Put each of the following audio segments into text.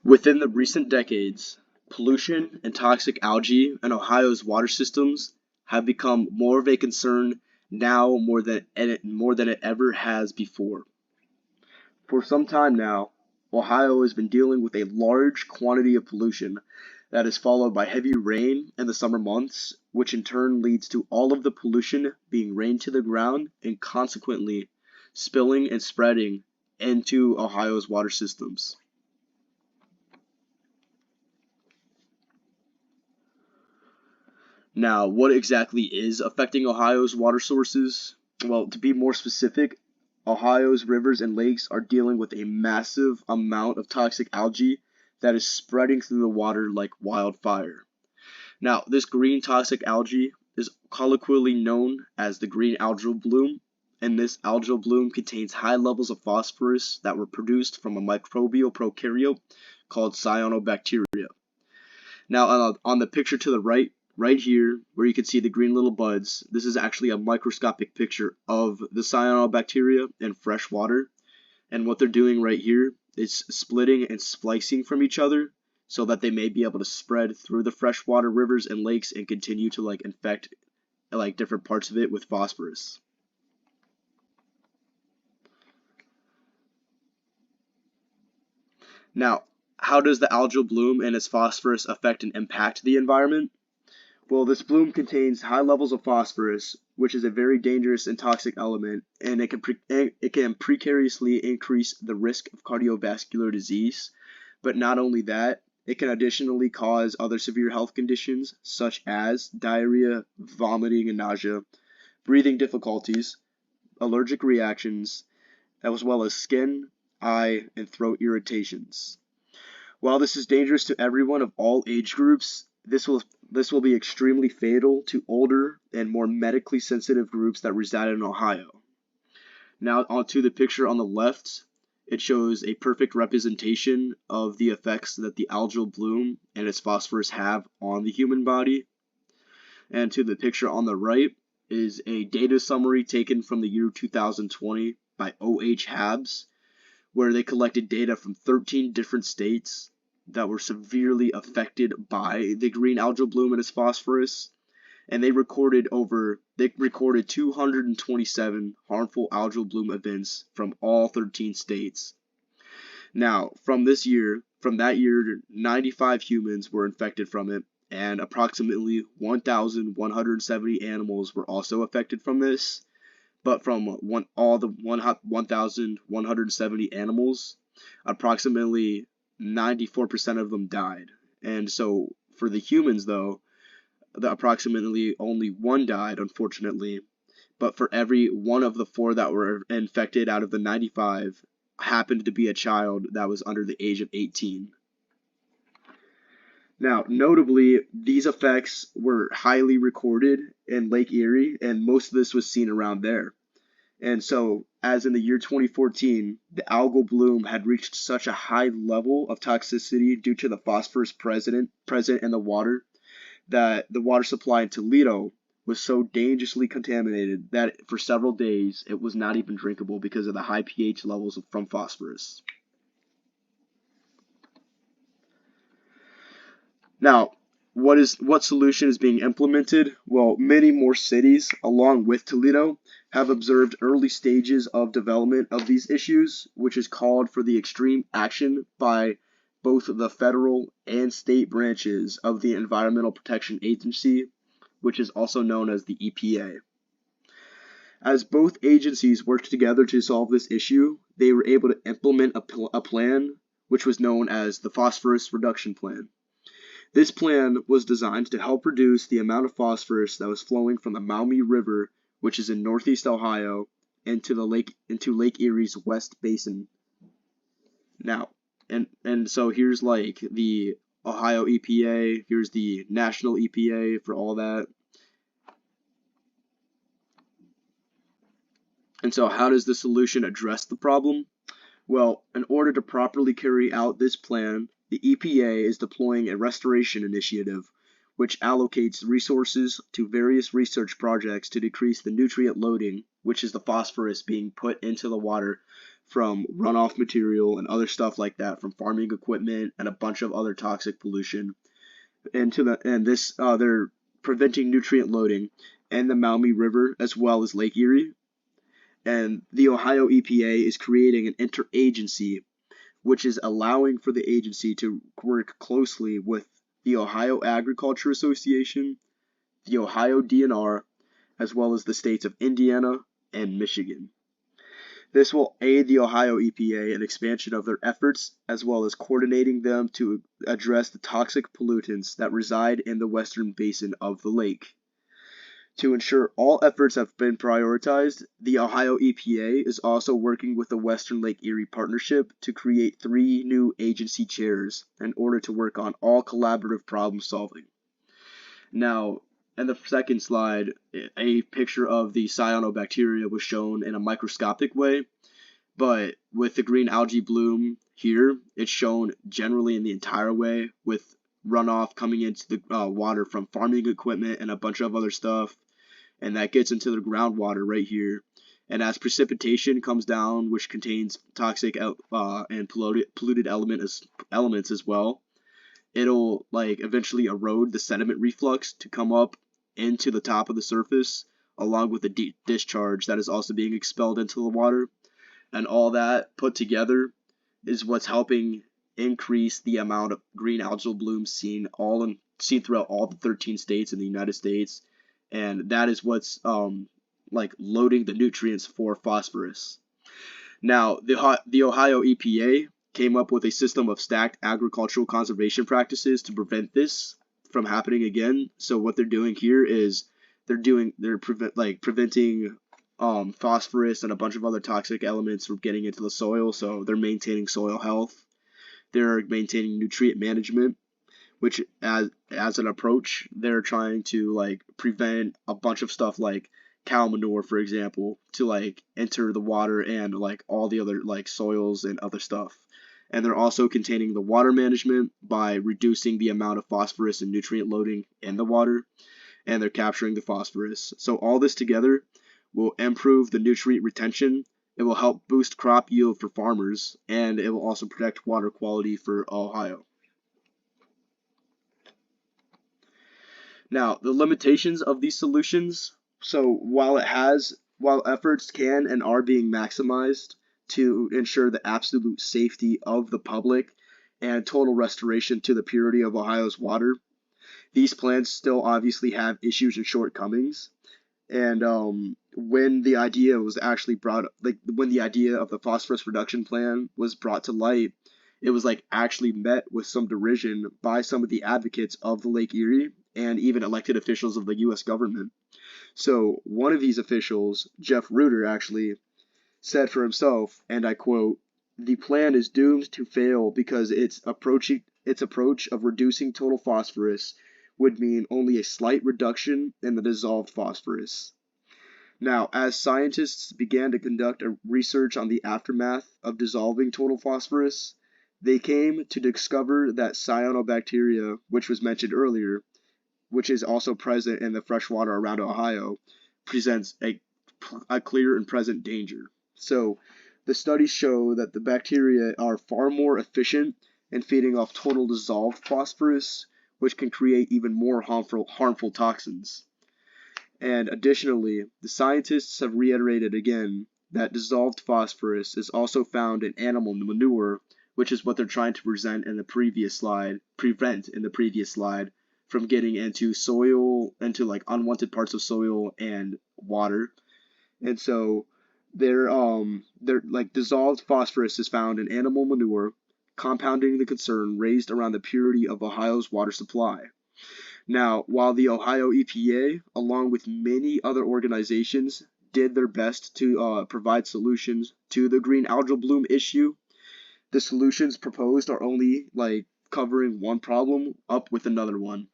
Within the recent decades, pollution and toxic algae in Ohio's water systems have become more of a concern now more than it ever has before. For some time now, Ohio has been dealing with a large quantity of pollution that is followed by heavy rain in the summer months, which in turn leads to all of the pollution being rained to the ground and consequently spilling and spreading into Ohio's water systems. Now, what exactly is affecting Ohio's water sources? Well, to be more specific, Ohio's rivers and lakes are dealing with a massive amount of toxic algae that is spreading through the water like wildfire. Now, this green toxic algae is colloquially known as the green algal bloom, and this algal bloom contains high levels of phosphorus that were produced from a microbial prokaryote called cyanobacteria. Now, on the picture to the right here, where you can see the green little buds, this is actually a microscopic picture of the cyanobacteria in fresh water. And what they're doing right here is splitting and splicing from each other so that they may be able to spread through the freshwater rivers and lakes and continue to infect different parts of it with phosphorus. Now, how does the algal bloom and its phosphorus affect and impact the environment? Well, this bloom contains high levels of phosphorus, which is a very dangerous and toxic element, and it can precariously increase the risk of cardiovascular disease. But not only that, it can additionally cause other severe health conditions such as diarrhea, vomiting and nausea, breathing difficulties, allergic reactions, as well as skin, eye, and throat irritations. While this is dangerous to everyone of all age groups, this will be extremely fatal to older and more medically sensitive groups that reside in Ohio. Now onto the picture on the left, it shows a perfect representation of the effects that the algal bloom and its phosphorus have on the human body. And to the picture on the right is a data summary taken from the year 2020 by OH Habs, where they collected data from 13 different states that were severely affected by the green algal bloom and its phosphorus, and they recorded 227 harmful algal bloom events from all 13 states. Now, from that year, 95 humans were infected from it, and approximately 1,170 animals were also affected from this. But from all the 1,170 animals, approximately 94% of them died. And so for the humans, though, approximately only one died, unfortunately. But for every one of the 4 that were infected out of the 95 happened to be a child that was under the age of 18. Now, notably, these effects were highly recorded in Lake Erie, and most of this was seen around there. And so, as in the year 2014, the algal bloom had reached such a high level of toxicity due to the phosphorus present in the water that the water supply in Toledo was so dangerously contaminated that for several days it was not even drinkable because of the high pH levels from phosphorus. Now, what solution is being implemented? Well, many more cities, along with Toledo, have observed early stages of development of these issues, which has called for the extreme action by both the federal and state branches of the Environmental Protection Agency, which is also known as the EPA. As both agencies worked together to solve this issue, they were able to implement a plan which was known as the Phosphorus Reduction Plan. This plan was designed to help reduce the amount of phosphorus that was flowing from the Maumee River, which is in northeast Ohio, into Lake Erie's West Basin. Now, and so here's the Ohio EPA, here's the national EPA for all that. And so how does the solution address the problem? Well, in order to properly carry out this plan, the EPA is deploying a restoration initiative, which allocates resources to various research projects to decrease the nutrient loading, which is the phosphorus being put into the water from runoff material and other stuff like that from farming equipment and a bunch of other toxic pollution they're preventing nutrient loading in the Maumee River as well as Lake Erie. And the Ohio EPA is creating an interagency which is allowing for the agency to work closely with the Ohio Agriculture Association, the Ohio DNR, as well as the states of Indiana and Michigan. This will aid the Ohio EPA in expansion of their efforts, as well as coordinating them to address the toxic pollutants that reside in the western basin of the lake. To ensure all efforts have been prioritized, the Ohio EPA is also working with the Western Lake Erie Partnership to create 3 new agency chairs in order to work on all collaborative problem solving. Now, in the second slide, a picture of the cyanobacteria was shown in a microscopic way, but with the green algae bloom here, it's shown generally in the entire way with runoff coming into the water from farming equipment and a bunch of other stuff, and that gets into the groundwater right here. And as precipitation comes down, which contains toxic and polluted elements as well, it'll eventually erode the sediment reflux to come up into the top of the surface, along with the discharge that is also being expelled into the water. And all that put together is what's helping increase the amount of green algal blooms seen throughout all the 13 states in the United States. And that is what's loading the nutrients for phosphorus. Now, the Ohio EPA came up with a system of stacked agricultural conservation practices to prevent this from happening again. So what they're doing here is they're preventing phosphorus and a bunch of other toxic elements from getting into the soil. So they're maintaining soil health. They're maintaining nutrient management, which as an approach, they're trying to prevent a bunch of stuff like cow manure, for example, to enter the water and all the other soils and other stuff. And they're also containing the water management by reducing the amount of phosphorus and nutrient loading in the water, and they're capturing the phosphorus. So all this together will improve the nutrient retention. It will help boost crop yield for farmers, and it will also protect water quality for Ohio. Now, the limitations of these solutions. So while efforts can and are being maximized to ensure the absolute safety of the public and total restoration to the purity of Ohio's water, these plans still obviously have issues and shortcomings. And when the idea was actually when the idea of the phosphorus reduction plan was brought to light, it was actually met with some derision by some of the advocates of the Lake Erie and even elected officials of the U.S. government. So one of these officials, Jeff Reuter, actually said for himself, and I quote, "The plan is doomed to fail because its approach of reducing total phosphorus would mean only a slight reduction in the dissolved phosphorus." Now, as scientists began to conduct a research on the aftermath of dissolving total phosphorus, they came to discover that cyanobacteria, which was mentioned earlier, which is also present in the freshwater around Ohio, presents a clear and present danger. So the studies show that the bacteria are far more efficient in feeding off total dissolved phosphorus, which can create even more harmful toxins. And additionally, the scientists have reiterated again that dissolved phosphorus is also found in animal manure, which is what they're trying to prevent in the previous slide, from getting into soil, into unwanted parts of soil and water. And so they're dissolved phosphorus is found in animal manure, compounding the concern raised around the purity of Ohio's water supply. Now, while the Ohio EPA, along with many other organizations, did their best to provide solutions to the green algal bloom issue, the solutions proposed are only covering one problem up with another one.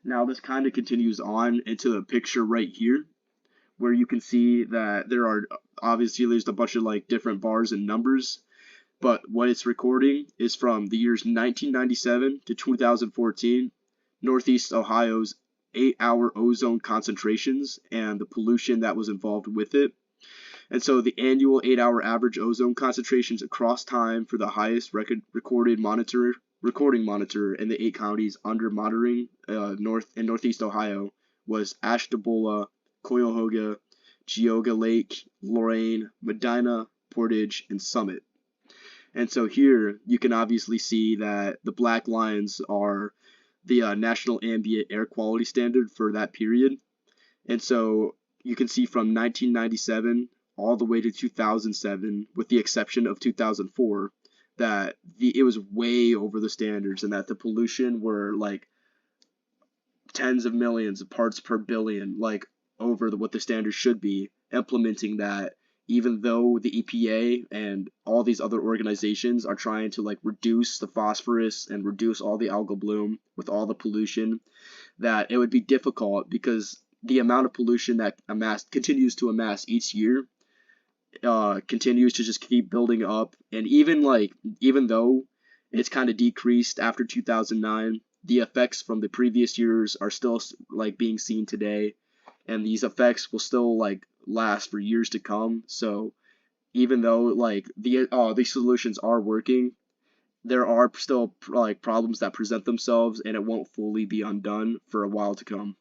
Now, this kind of continues on into the picture right here, where you can see that there's a bunch of different bars and numbers, but what it's recording is from the years 1997 to 2014, Northeast Ohio's 8-hour ozone concentrations and the pollution that was involved with it. And so the annual 8-hour average ozone concentrations across time for the highest recording monitor in the 8 counties under monitoring north and northeast Ohio was Ashtabula, Cuyahoga, Geauga Lake, Lorain, Medina, Portage, and Summit. And so here you can obviously see that the black lines are the national ambient air quality standard for that period. And so you can see from 1997 all the way to 2007, with the exception of 2004, that it was way over the standards and that the pollution were like tens of millions of parts per billion, like over what the standard should be, implementing that even though the EPA and all these other organizations are trying to like reduce the phosphorus and reduce all the algal bloom with all the pollution, that it would be difficult because the amount of pollution that continues to amass each year continues to just keep building up. And even though it's kind of decreased after 2009, the effects from the previous years are still like being seen today, and these effects will still like last for years to come. So even though like these solutions are working, there are still like problems that present themselves, and it won't fully be undone for a while to come.